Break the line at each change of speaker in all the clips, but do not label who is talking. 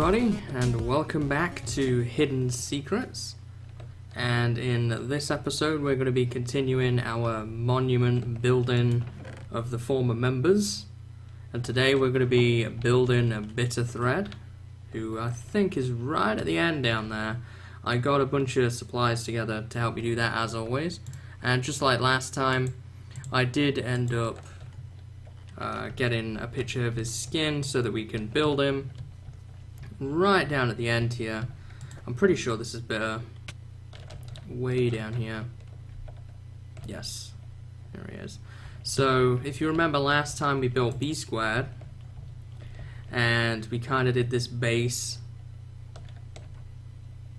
everybody, and welcome back to Hidden Secrets. And in this episode we're going to be continuing our monument building of the former members. And today we're going to be building a Bitterthread, who I think is right at the end down there. I got a bunch of supplies together to help me do that, as always. And just like last time, I did end up getting a picture of his skin so that we can build him. Right down at the end here. I'm pretty sure this is better. Way down here. Yes. There he is. So, if you remember last time we built B squared, and we kind of did this base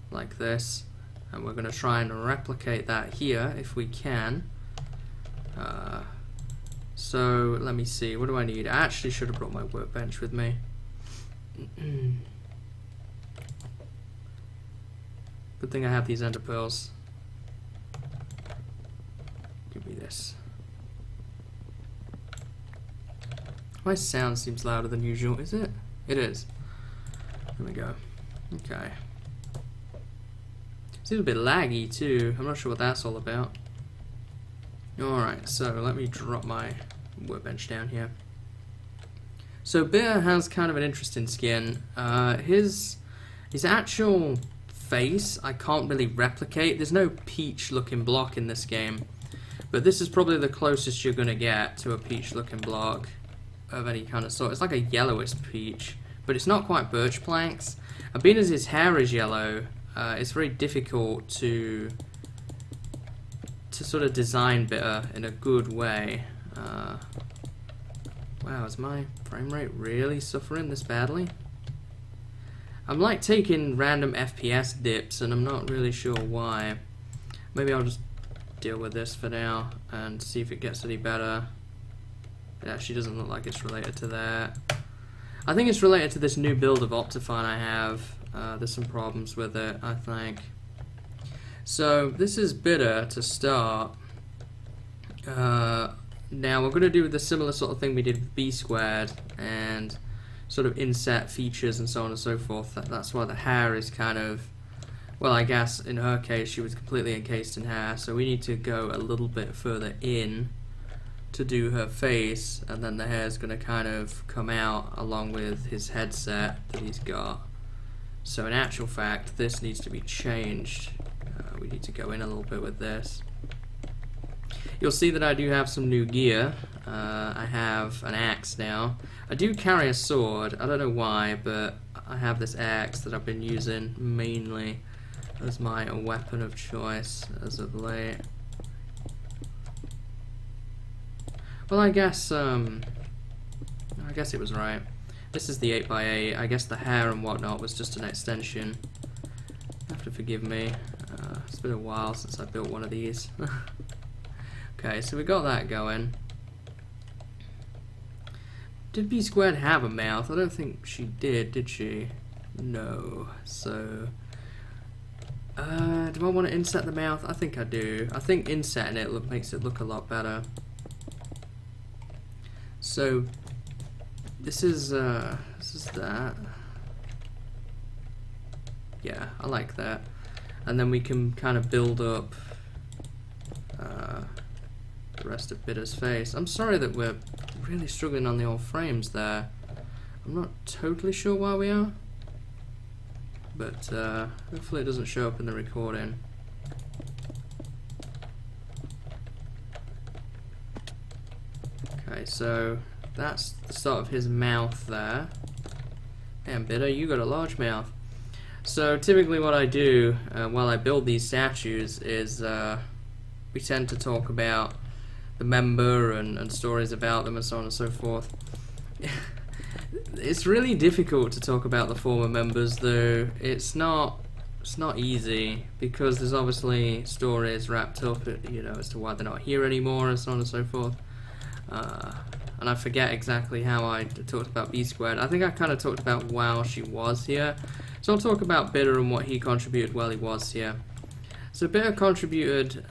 like this, and we're going to try and replicate that here if we can. So, let me see, what do I need? I actually should have brought my workbench with me. Good thing I have these ender pearls. Give me this. My sound seems louder than usual, is it? It is. There we go. Okay. Seems a bit laggy too. I'm not sure what that's all about. Alright, so let me drop my workbench down here. So Bitter has kind of an interesting skin. His actual face I can't really replicate. There's no peach looking block in this game, but this is probably the closest you're gonna get to a peach looking block of any kind of sort. It's like a yellowish peach, but it's not quite birch planks. And being as his hair is yellow, it's very difficult to sort of design Bitter in a good way. Wow, is my frame rate really suffering this badly? I'm like taking random FPS dips and I'm not really sure why. Maybe I'll just deal with this for now and see if it gets any better. It actually doesn't look like it's related to that. I think it's related to this new build of Optifine I have. There's some problems with it, I think. So this is Bitter to start. Now we're going to do the similar sort of thing we did with B squared and sort of inset features and so on and so forth. That's why the hair is kind of, well, I guess in her case she was completely encased in hair, so we need to go a little bit further in to do her face, and then the hair is going to kind of come out along with his headset that he's got. So in actual fact this needs to be changed. We need to go in a little bit with this. You'll see that I do have some new gear. I have an axe now. I do carry a sword. I don't know why, but I have this axe that I've been using mainly as my weapon of choice as of late. Well, I guess it was right. This is the 8x8. I guess the hair and whatnot was just an extension. You have to forgive me. It's been a while since I built one of these. Okay, so we got that going. Did B squared have a mouth? I don't think she did she? No. So, do I want to inset the mouth? I think I do. I think insetting it makes it look a lot better. So, this is that. Yeah, I like that. And then we can kind of build up the rest of Bitter's face. I'm sorry that we're really struggling on the old frames there. I'm not totally sure why we are, but hopefully it doesn't show up in the recording. Okay, so that's the start of his mouth there. And Bitter, you got a large mouth. So typically what I do while I build these statues is we tend to talk about the member and stories about them and so on and so forth. It's really difficult to talk about the former members, though. It's not easy because there's obviously stories wrapped up, you know, as to why they're not here anymore and so on and so forth. And I forget exactly how I talked about B squared. I think I kind of talked about while she was here. So I'll talk about Bitter and what he contributed while he was here. So Bitter contributed,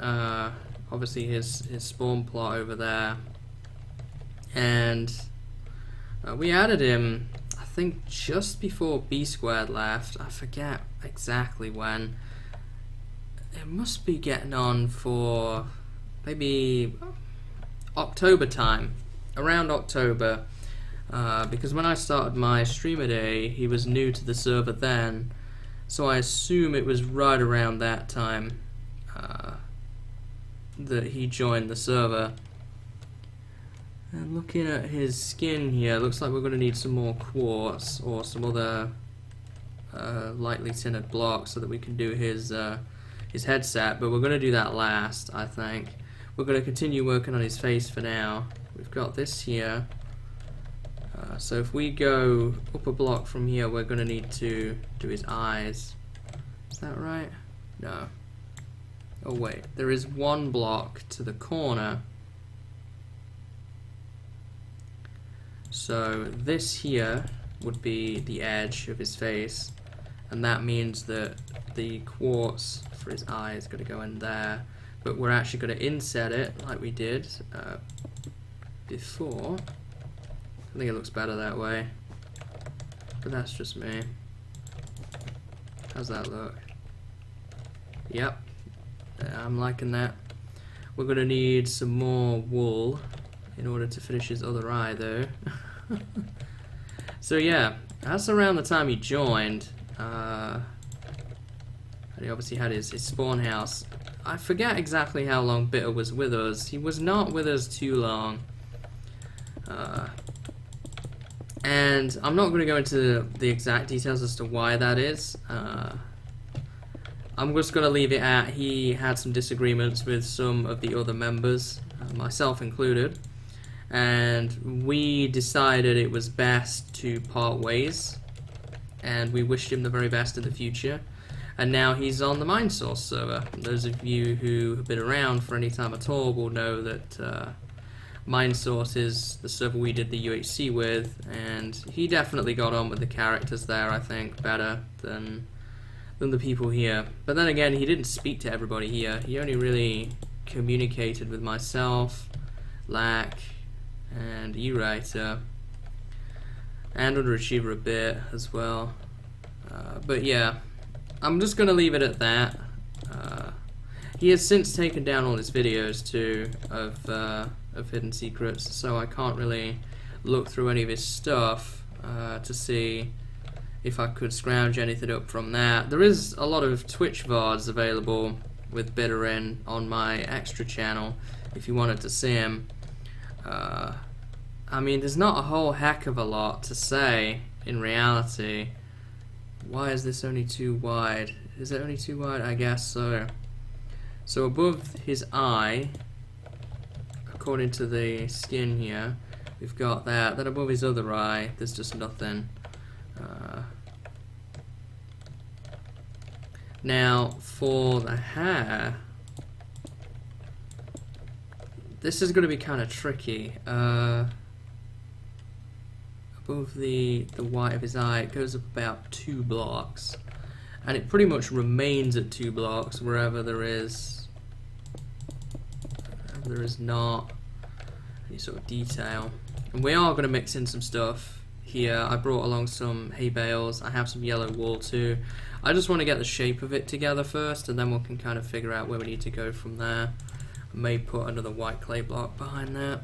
obviously his spawn plot over there, and we added him, I think just before B2 left. I forget exactly when. It must be getting on for maybe October time, around October, because when I started my streamer day, he was new to the server then, so I assume it was right around that time that he joined the server. And looking at his skin here, looks like we're going to need some more quartz or some other lightly tinted blocks so that we can do his headset, but we're going to do that last, I think. We're going to continue working on his face for now. We've got this here. So if we go up a block from here, we're going to need to do his eyes. Is that right? No. Oh wait, there is one block to the corner. So this here would be the edge of his face, and that means that the quartz for his eye is going to go in there, but we're actually going to inset it like we did before. I think it looks better that way, but that's just me. How's that look? Yep, I'm liking that. We're going to need some more wool in order to finish his other eye though. So yeah, that's around the time he joined. And he obviously had his spawn house. I forget exactly how long Bitter was with us. He was not with us too long. And I'm not going to go into the exact details as to why that is. I'm just going to leave it at he had some disagreements with some of the other members, myself included. And we decided it was best to part ways. And we wished him the very best in the future. And now he's on the MineSource server. Those of you who have been around for any time at all will know that MineSource is the server we did the UHC with, and he definitely got on with the characters there, I think, better than the people here. But then again, he didn't speak to everybody here. He only really communicated with myself, Lac, and Ereiter, and UnderAchievr a bit as well. But yeah, I'm just going to leave it at that. He has since taken down all his videos too of Hidden Secrets, so I can't really look through any of his stuff to see if I could scrounge anything up from that. There is a lot of Twitch VODs available with Bitter in on my extra channel if you wanted to see him. I mean, there's not a whole heck of a lot to say in reality. Why is this only too wide? Is it only too wide? I guess so. So above his eye, according to the skin here, we've got that. Then above his other eye, there's just nothing. Now, for the hair, this is going to be kind of tricky. Above the white of his eye, it goes up about 2 blocks, and it pretty much remains at 2 blocks wherever there is not any sort of detail. And we are going to mix in some stuff here. I brought along some hay bales. I have some yellow wool too. I just want to get the shape of it together first, and then we can kind of figure out where we need to go from there. I may put another white clay block behind that.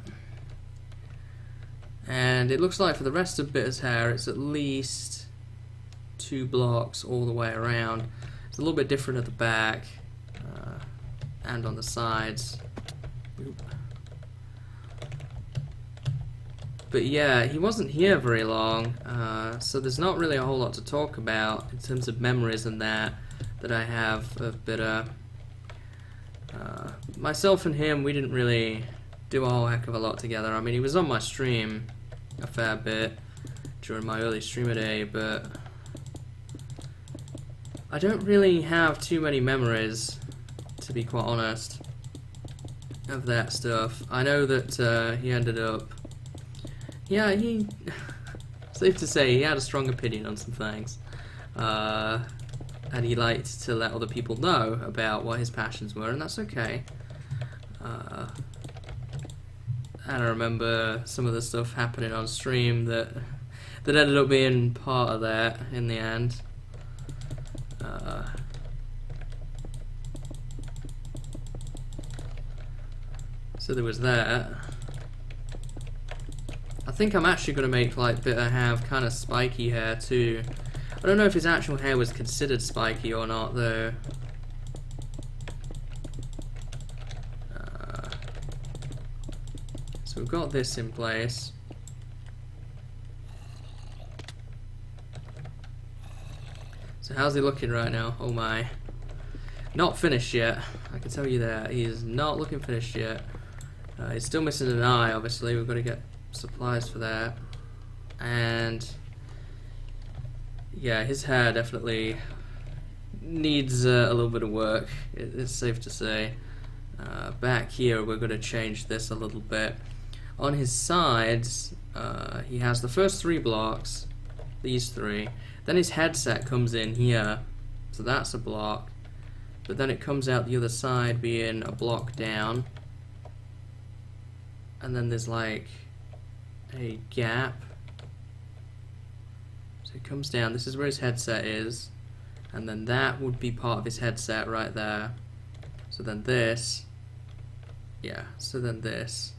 And it looks like for the rest of Bitter's hair, it's at least 2 blocks all the way around. It's a little bit different at the back and on the sides. Oop. But yeah, he wasn't here very long, so there's not really a whole lot to talk about in terms of memories and that I have of Bitter. Myself and him, we didn't really do a whole heck of a lot together. I mean, he was on my stream a fair bit during my early streamer day, but I don't really have too many memories, to be quite honest, of that stuff. I know that he ended up, yeah, he, safe to say, he had a strong opinion on some things, and he liked to let other people know about what his passions were, and that's okay. And I remember some of the stuff happening on stream that that ended up being part of that in the end. So there was that. I think I'm actually going to make like Bitter have kind of spiky hair too. I don't know if his actual hair was considered spiky or not though. So we've got this in place. So how's he looking right now? Oh my. Not finished yet. I can tell you that. He is not looking finished yet. He's still missing an eye, obviously. We've got to get supplies for that. And yeah, his hair definitely needs a little bit of work. It's safe to say. Back here, we're going to change this a little bit. On his sides, he has the first 3 blocks, these 3. Then his headset comes in here, so that's a block. But then it comes out the other side being a block down. And then there's like a gap. So it comes down, this is where his headset is. And then that would be part of his headset right there. So then this, yeah, so then this,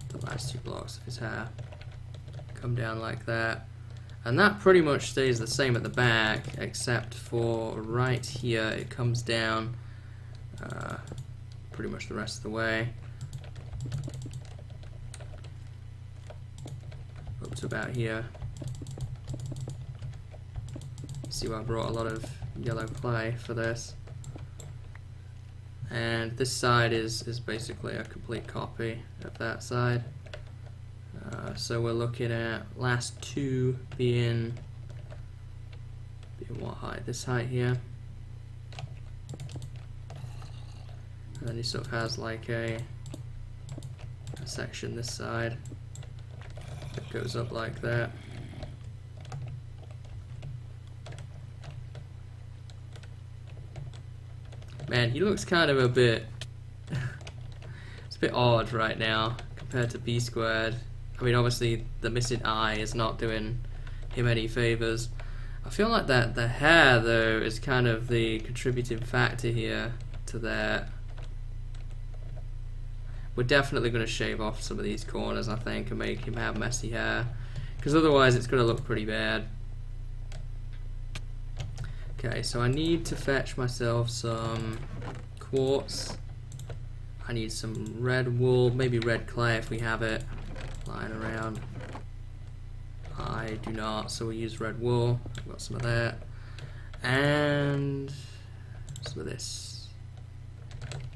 the last 2 blocks of his hair come down like that. And that pretty much stays the same at the back, except for right here it comes down pretty much the rest of the way. Up to about here. See, I brought a lot of yellow clay for this. And this side is basically a complete copy of that side. So we're looking at last 2 being what height? This height here. And then he sort of has like a section this side that goes up like that. Man, he looks kind of a bit it's a bit odd right now compared to B2. I mean, obviously the missing eye is not doing him any favors. I feel like that the hair though is kind of the contributing factor here to that. We're definitely going to shave off some of these corners, I think, and make him have messy hair, because otherwise it's going to look pretty bad. Okay, so I need to fetch myself some quartz. I need some red wool, maybe red clay if we have it lying around. I do not, so we use red wool. I've got some of that. And some of this.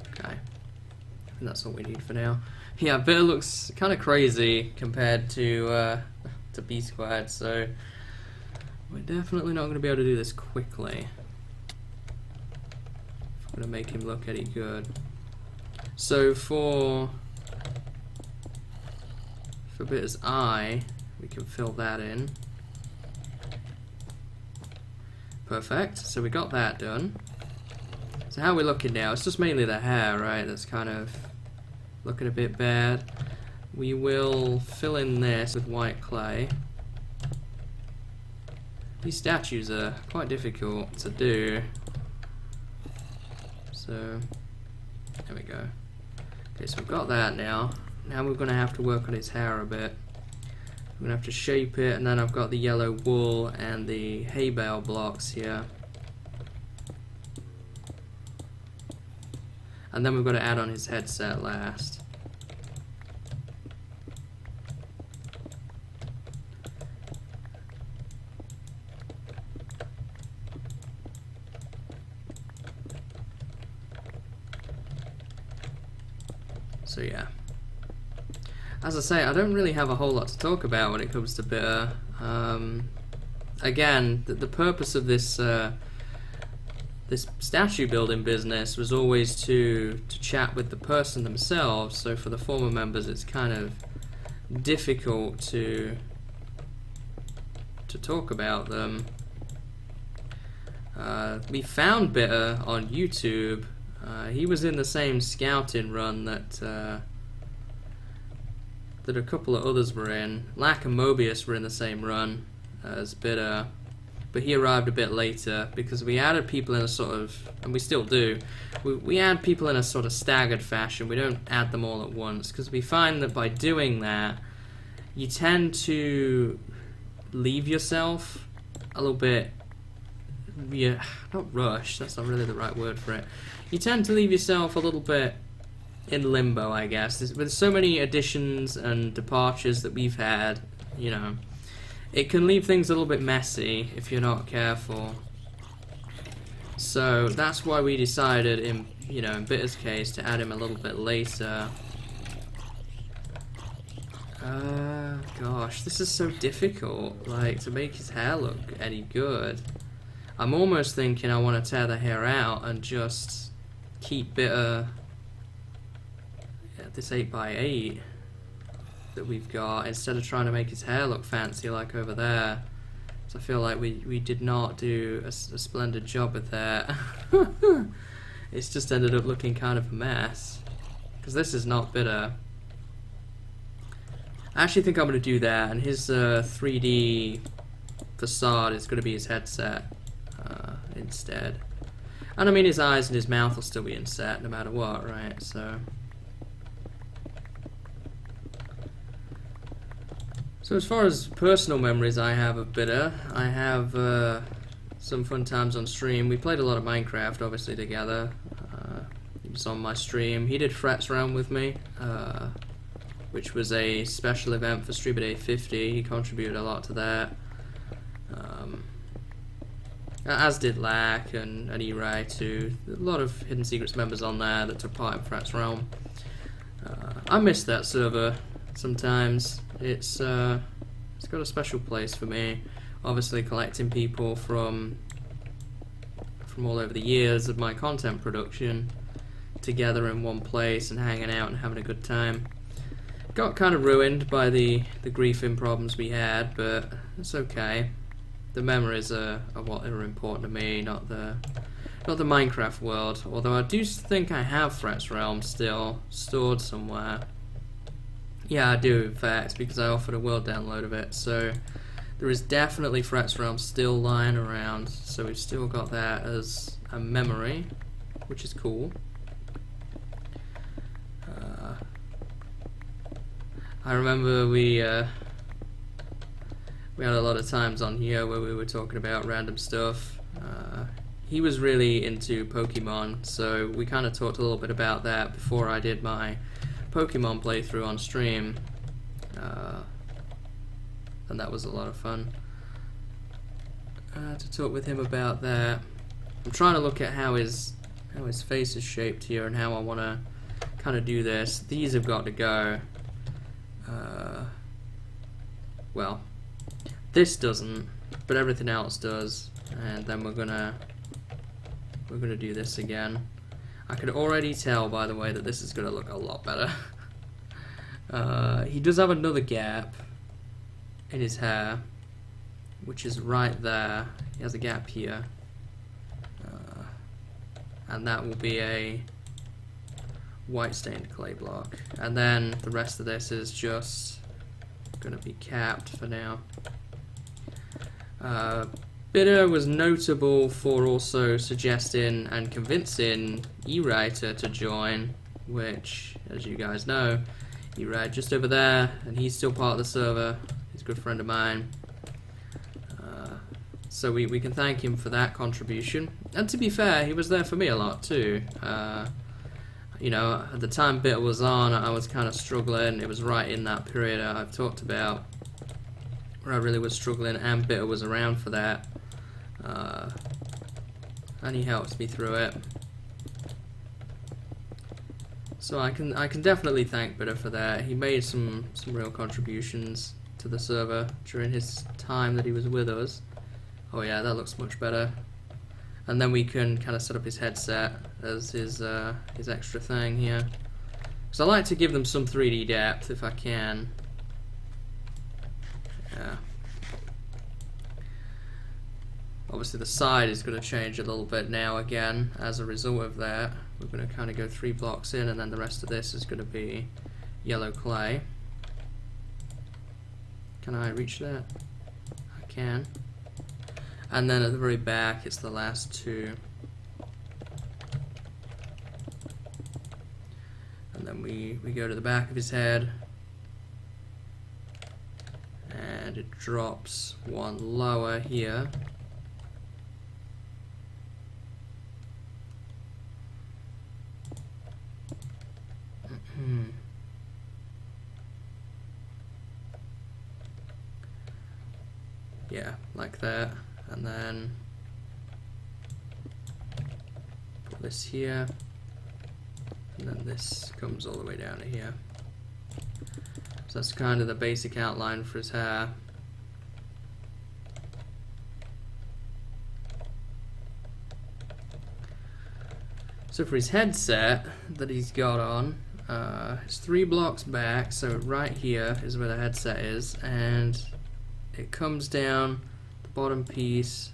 Okay. I think that's all we need for now. Yeah, Bitter looks kind of crazy compared to B2, so we're definitely not going to be able to do this quickly. I'm going to make him look any good. So for Bitter's eye, we can fill that in. Perfect. So we got that done. So how are we looking now? It's just mainly the hair, right? That's kind of looking a bit bad. We will fill in this with white clay. These statues are quite difficult to do. So there we go. Okay, so we've got that now. Now we're going to have to work on his hair a bit. I'm going to have to shape it, and then I've got the yellow wool and the hay bale blocks here. And then we've got to add on his headset last. So yeah. As I say, I don't really have a whole lot to talk about when it comes to Bitter. Again, the purpose of this this statue building business was always to chat with the person themselves. So for the former members, it's kind of difficult to talk about them. We found Bitter on YouTube. He was in the same scouting run that that a couple of others were in. Lack and Mobius were in the same run as Bitter, but he arrived a bit later because we added people in a sort of, and we still do, we add people in a sort of staggered fashion. We don't add them all at once because we find that by doing that, you tend to leave yourself a little bit, not rush, that's not really the right word for it. You tend to leave yourself a little bit in limbo, I guess. With so many additions and departures that we've had, you know, it can leave things a little bit messy if you're not careful. So that's why we decided in Bitter's case to add him a little bit later. Gosh, this is so difficult, like, to make his hair look any good. I'm almost thinking I want to tear the hair out and just keep Bitter at this 8x8 that we've got, instead of trying to make his hair look fancy like over there. So I feel like we did not do a splendid job with that. It's just ended up looking kind of a mess, because this is not Bitter. I actually think I'm going to do that, and his 3D facade is going to be his headset instead. And I mean, his eyes and his mouth will still be inset no matter what, right? So as far as personal memories I have of Bitter, I have some fun times on stream. We played a lot of Minecraft, obviously, together. He was on my stream. He did Frets Realm with me, which was a special event for Streamer Day 50. He contributed a lot to that. As did Lack and Ereiter. A lot of Hidden Secrets members on there that took part in Frets Realm. I miss that server sometimes. It's got a special place for me. Obviously, collecting people from all over the years of my content production together in one place and hanging out and having a good time. Got kind of ruined by the griefing problems we had, but it's okay. The memories are what are important to me, not the Minecraft world. Although I do think I have Frets Realm still stored somewhere. Yeah, I do, in fact, because I offered a world download of it. So there is definitely Frets Realm still lying around. So we've still got that as a memory, which is cool. I remember we had a lot of times on here where we were talking about random stuff. He was really into Pokemon, so we kind of talked a little bit about that before I did my Pokemon playthrough on stream, and that was a lot of fun to talk with him about that. I'm trying to look at how his face is shaped here and how I want to kind of do this. These have got to go. Well, this doesn't, but everything else does, and then we're gonna do this again. I can already tell, by the way, that this is gonna look a lot better. He does have another gap in his hair, which is right there. He has a gap here, and that will be a white stained clay block, and then the rest of this is just gonna be capped for now. Bitter was notable for also suggesting and convincing Ereiter to join, which, as you guys know, Ereiter just over there, and he's still part of the server. He's a good friend of mine. So we can thank him for that contribution. And to be fair, he was there for me a lot too. You know, at the time Bitter was on, I was kind of struggling. It was right in that period I've talked about where I really was struggling, and Bitter was around for that. And he helped me through it. So I can definitely thank Bitter for that. He made some real contributions to the server during his time that he was with us. Oh yeah, that looks much better. And then we can kind of set up his headset as his extra thing here. Because I like to give them some 3D depth if I can. Yeah. Obviously the side is going to change a little bit now again as a result of that. We're going to kind of go 3 blocks in, and then the rest of this is going to be yellow clay. Can I reach that? I can. And then at the very back, it's the last two. And then we go to the back of his head. And it drops one lower here. Yeah, like that. And then put this here. And then this comes all the way down to here. So that's kind of the basic outline for his hair. So for his headset that he's got on, it's 3 blocks back, so right here is where the headset is, and it comes down, the bottom piece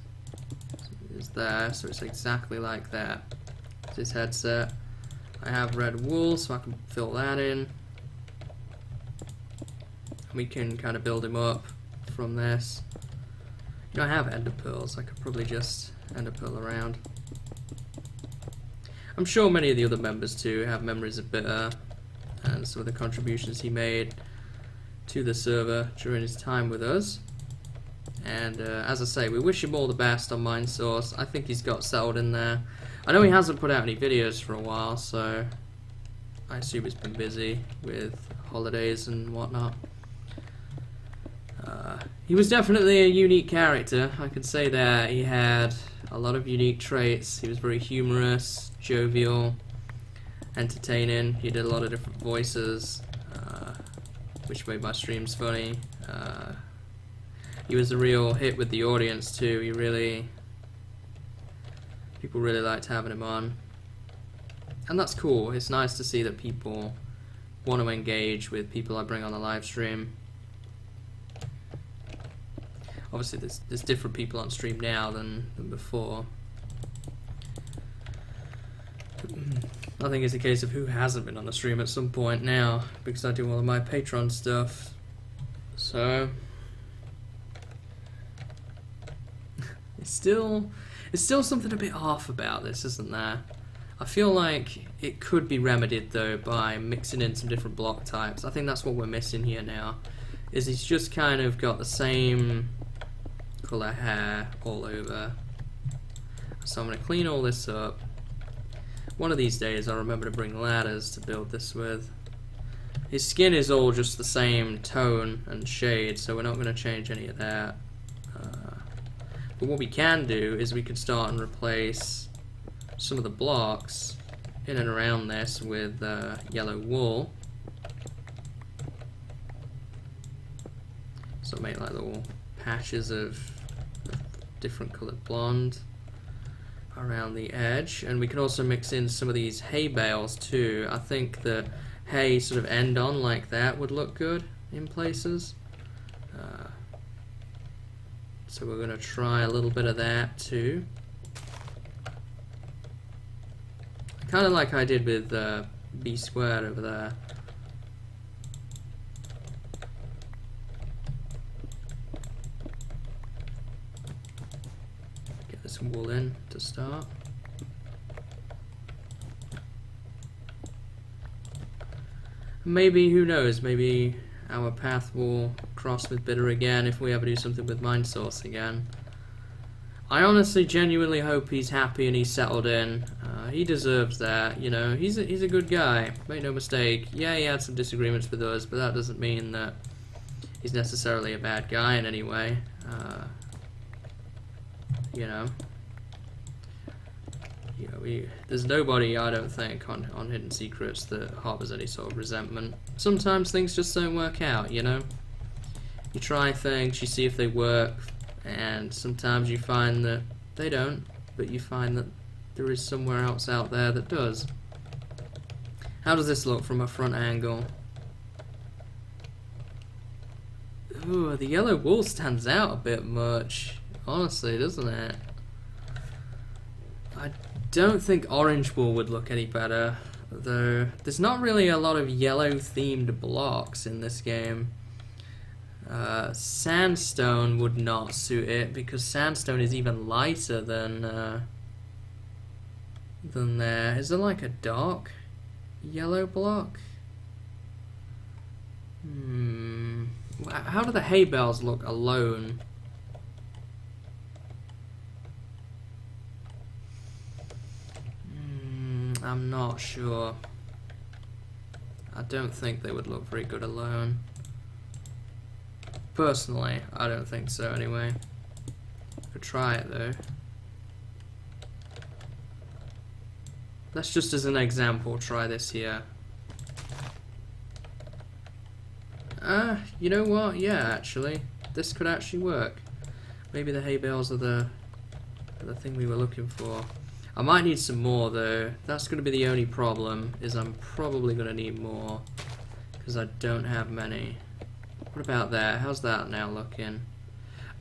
is there, so it's exactly like that. It's his headset. I have red wool, so I can fill that in. We can kind of build him up from this. You know, I have ender pearls. I could probably just ender pearl around. I'm sure many of the other members too have memories of Bitter and some of the contributions he made to the server during his time with us. And as I say, we wish him all the best on MineSource. I think he's got settled in there. I know he hasn't put out any videos for a while, so I assume he's been busy with holidays and whatnot. He was definitely a unique character. I could say that he had a lot of unique traits. He was very humorous, jovial, entertaining. He did a lot of different voices, which made my streams funny. He was a real hit with the audience too. People really liked having him on, and that's cool. It's nice to see that people want to engage with people I bring on the live stream. Obviously, there's different people on stream now than before. I think it's a case of who hasn't been on the stream at some point now, because I do all of my Patreon stuff. So it's still something a bit off about this, isn't there? I feel like it could be remedied though by mixing in some different block types. I think that's what we're missing here now. Is he's just kind of got the same colour hair all over. So I'm going to clean all this up. One of these days I'll remember to bring ladders to build this with. His skin is all just the same tone and shade, so we're not going to change any of that. But what we can do is we can start and replace some of the blocks in and around this with yellow wool. So make like little patches of different coloured blonde around the edge, and we can also mix in some of these hay bales too. I think the hay sort of end on like that would look good in places. So we're going to try a little bit of that too. Kind of like I did with B squared over there. Get this wool in to start. Maybe, who knows, maybe our path will cross with Bitter again if we ever do something with MineSource again. I honestly genuinely hope he's happy and he's settled in. He deserves that, you know. He's a good guy, make no mistake. Yeah, he had some disagreements with us, but that doesn't mean that he's necessarily a bad guy in any way. You know, there's nobody, I don't think, on Hidden Secrets that harbours any sort of resentment. Sometimes things just don't work out, you know. You try things, you see if they work, and sometimes you find that they don't, but you find that there is somewhere else out there that does. How does this look from a front angle? Ooh, the yellow wool stands out a bit much, honestly, doesn't it? I don't think orange wool would look any better, though there's not really a lot of yellow themed blocks in this game. Sandstone would not suit it because sandstone is even lighter than there. Is there like a dark yellow block? How do the hay bales look alone? I'm not sure. I don't think they would look very good alone. Personally, I don't think so anyway. Could try it though. Let's just as an example try this here. You know what? Yeah, actually. This could actually work. Maybe the hay bales are the thing we were looking for. I might need some more though. That's going to be the only problem, is I'm probably going to need more. Because I don't have many. What about there? How's that now looking?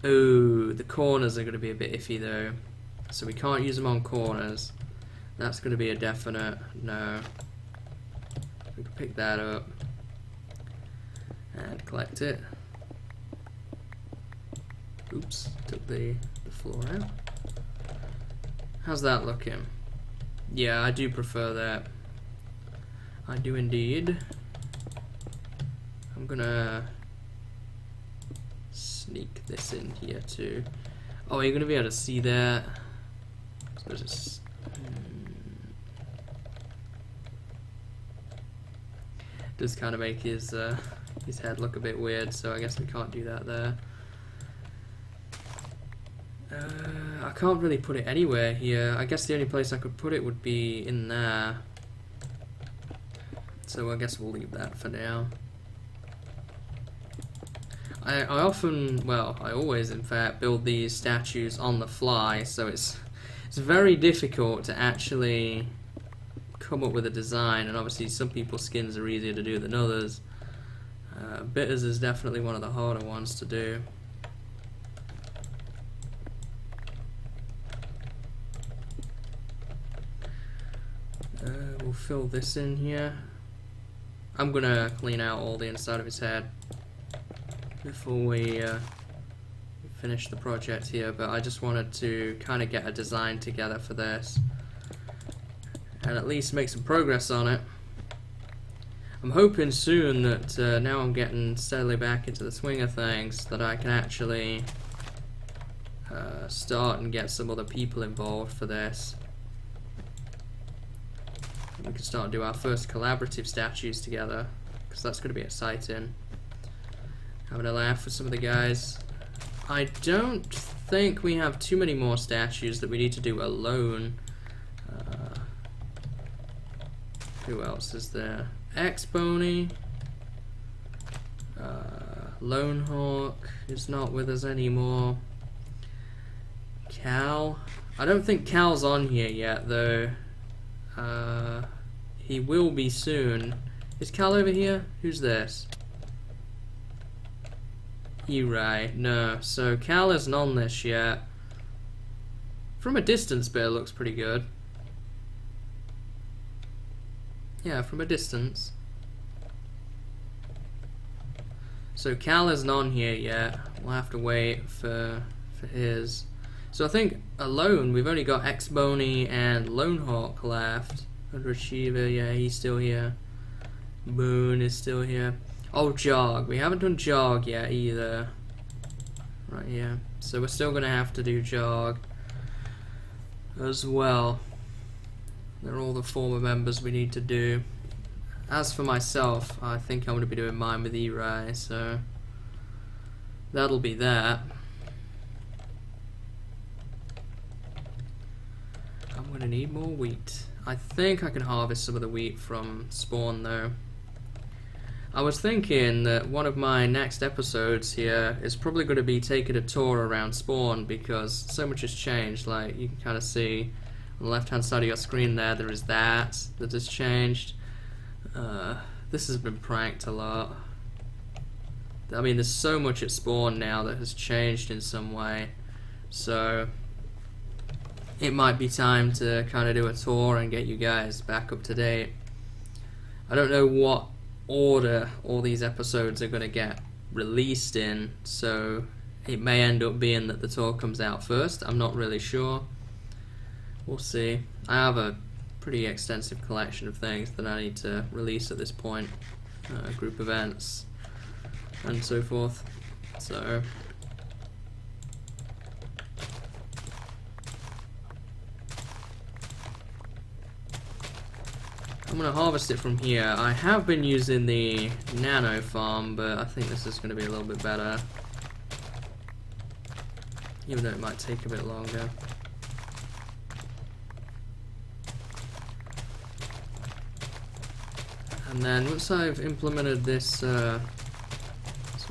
Oh, the corners are going to be a bit iffy though. So we can't use them on corners. That's going to be a definite no. We can pick that up. And collect it. Oops, took the floor out. How's that looking? Yeah, I do prefer that. I do indeed. I'm gonna sneak this in here too. Oh, you're gonna be able to see that. So just does kind of make his head look a bit weird, so I guess we can't do that there. I can't really put it anywhere here. I guess the only place I could put it would be in there. So I guess we'll leave that for now. I often, well, I always in fact build these statues on the fly, so it's very difficult to actually come up with a design, and obviously some people's skins are easier to do than others. Bitters is definitely one of the harder ones to do. We'll fill this in here. I'm gonna clean out all the inside of his head before we finish the project here, but I just wanted to kind of get a design together for this and at least make some progress on it. I'm hoping soon that now I'm getting steadily back into the swing of things, that I can actually start and get some other people involved for this. We can start and do our first collaborative statues together, because that's going to be exciting. Having a laugh with some of the guys. I don't think we have too many more statues that we need to do alone. Who else is there? X-Boney. Lone Hawk is not with us anymore. Cal. I don't think Cal's on here yet though. He will be soon. Is Cal over here? Who's this? Ereiter. No. So Cal isn't on this yet. From a distance, Bear looks pretty good. Yeah, from a distance. So Cal isn't on here yet. We'll have to wait for his. So I think alone we've only got X-Boney and Lone Hawk left. UnderAchievr, yeah, he's still here. Moon is still here. Oh, Jog. We haven't done Jog yet either. Right here. So we're still gonna have to do Jog as well. They're all the former members we need to do. As for myself, I think I'm going to be doing mine with Ereiter, so that'll be that. I'm going to need more wheat. I think I can harvest some of the wheat from spawn though. I was thinking that one of my next episodes here is probably going to be taking a tour around spawn, because so much has changed. Like, you can kind of see on the left hand side of your screen there is that has changed. This has been pranked a lot. I mean, there's so much at spawn now that has changed in some way, so it might be time to kind of do a tour and get you guys back up to date. I don't know what order all these episodes are going to get released in, so it may end up being that the tour comes out first. I'm not really sure. We'll see. I have a pretty extensive collection of things that I need to release at this point, group events and so forth. So I'm going to harvest it from here. I have been using the nano farm, but I think this is going to be a little bit better, even though it might take a bit longer. And then once I've implemented this, this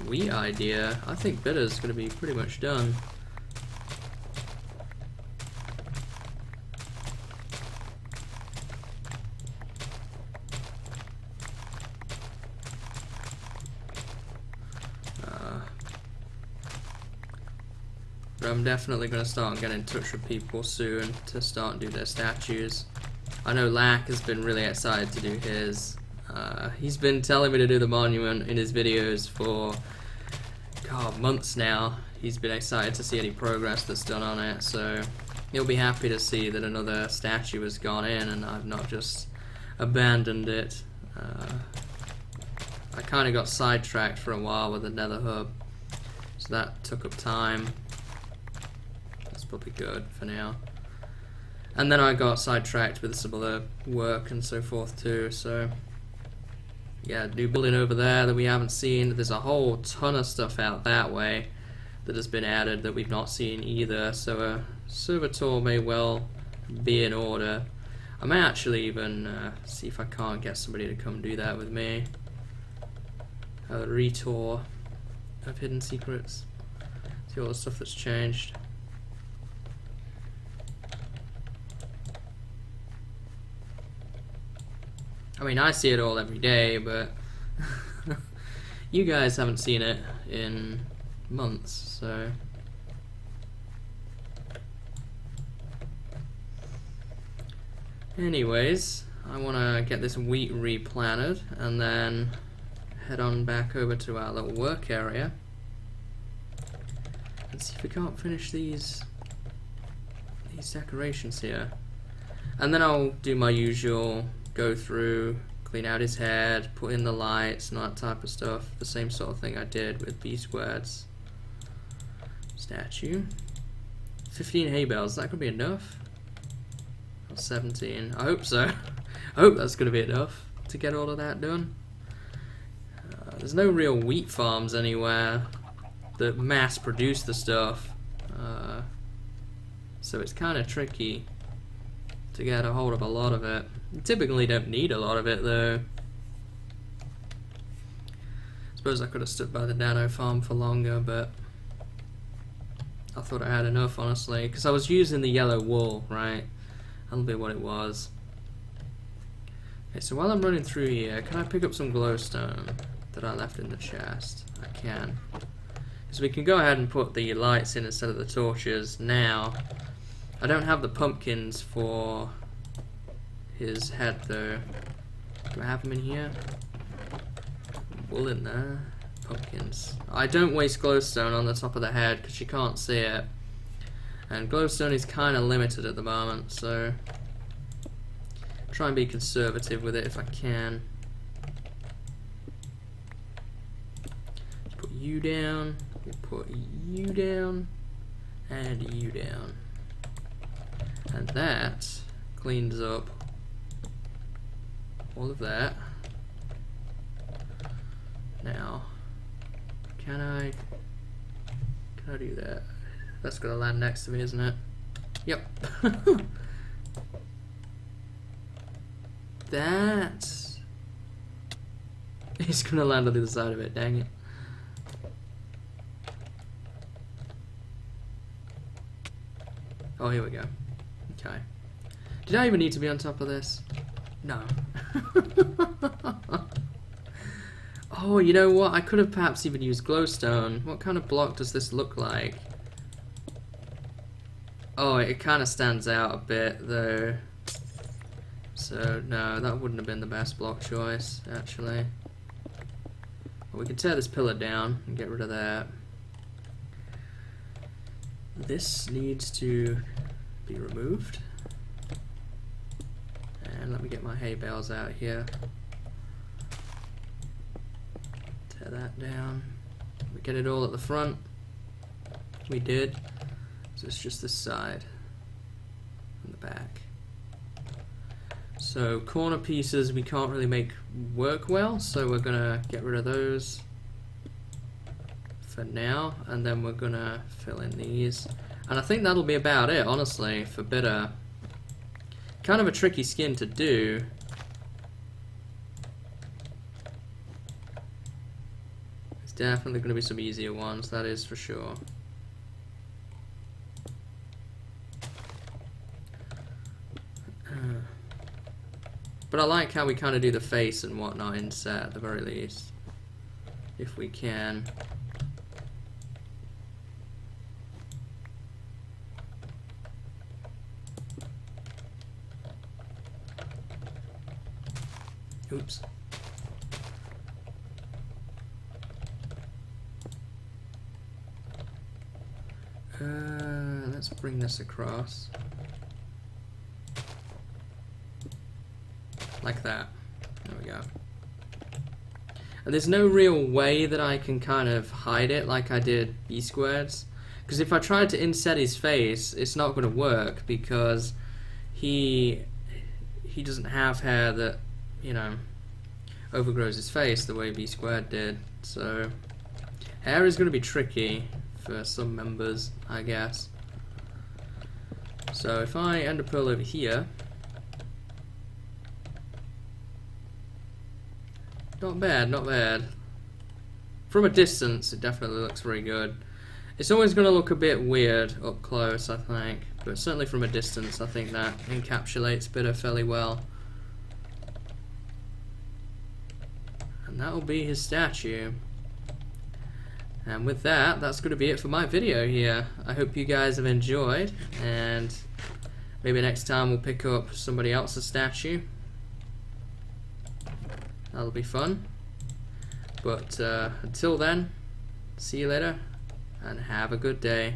wheat idea, I think Bitter's going to be pretty much done. But I'm definitely going to start getting in touch with people soon to start and do their statues. I know Lac has been really excited to do his. He's been telling me to do the monument in his videos for months now. He's been excited to see any progress that's done on it, so he'll be happy to see that another statue has gone in and I've not just abandoned it. I kind of got sidetracked for a while with the Nether Hub, so that took up time. That's probably good for now. And then I got sidetracked with some other work and so forth too, so yeah, new building over there that we haven't seen. There's a whole ton of stuff out that way that has been added that we've not seen either, so a server tour may well be in order. I may actually even see if I can't get somebody to come do that with me. A retour of Hidden Secrets. See all the stuff that's changed. I mean, I see it all every day, but you guys haven't seen it in months, so anyways, I want to get this wheat replanted and then head on back over to our little work area and see if we can't finish these decorations here. And then I'll do my usual go through, clean out his head, put in the lights and all that type of stuff. The same sort of thing I did with B-Squared's statue. 15 hay bales, is that going to be enough? Or 17, I hope so. I hope that's going to be enough to get all of that done. There's no real wheat farms anywhere that mass produce the stuff, so it's kind of tricky to get a hold of a lot of it. You typically don't need a lot of it though. I suppose I could have stood by the nano farm for longer, but I thought I had enough, honestly, because I was using the yellow wool, right? That'll be what it was. Okay, so while I'm running through here, can I pick up some glowstone that I left in the chest? I can. So we can go ahead and put the lights in instead of the torches now. I don't have the pumpkins for his head though. Do I have them in here? Wool in there. Pumpkins. I don't waste glowstone on the top of the head because you can't see it. And glowstone is kind of limited at the moment, so try and be conservative with it if I can. Let's put you down. We'll put you down. And you down. And that cleans up all of that. Now, can I do that? That's gonna land next to me, isn't it? Yep. That's... It's gonna land on the other side of it, dang it. Oh, here we go. Okay. Did I even need to be on top of this? No. Oh, you know what? I could have perhaps even used glowstone. What kind of block does this look like? Oh, it kind of stands out a bit, though. So, no, that wouldn't have been the best block choice, actually. Well, we can tear this pillar down and get rid of that. This needs to be removed. And let me get my hay bales out here. Tear that down. We get it all at the front. We did. So it's just this side and the back. So corner pieces we can't really make work well, so we're gonna get rid of those for now, and then we're gonna fill in these. And I think that'll be about it, honestly, for Bitter. Kind of a tricky skin to do. There's definitely gonna be some easier ones, that is for sure. But I like how we kind of do the face and whatnot in set at the very least, if we can. Oops. Let's bring this across. Like that. There we go. And there's no real way that I can kind of hide it like I did BSquared's. Because if I tried to inset his face, it's not going to work because he doesn't have hair that, you know, overgrows his face the way BSquared did. So hair is going to be tricky for some members, I guess. So if I end a pearl over here, not bad, not bad. From a distance, it definitely looks very good. It's always going to look a bit weird up close, I think, but certainly from a distance, I think that encapsulates Bitter fairly well. And that'll be his statue. And with that, that's going to be it for my video here. I hope you guys have enjoyed, and maybe next time we'll pick up somebody else's statue. That'll be fun. But until then, see you later, and have a good day.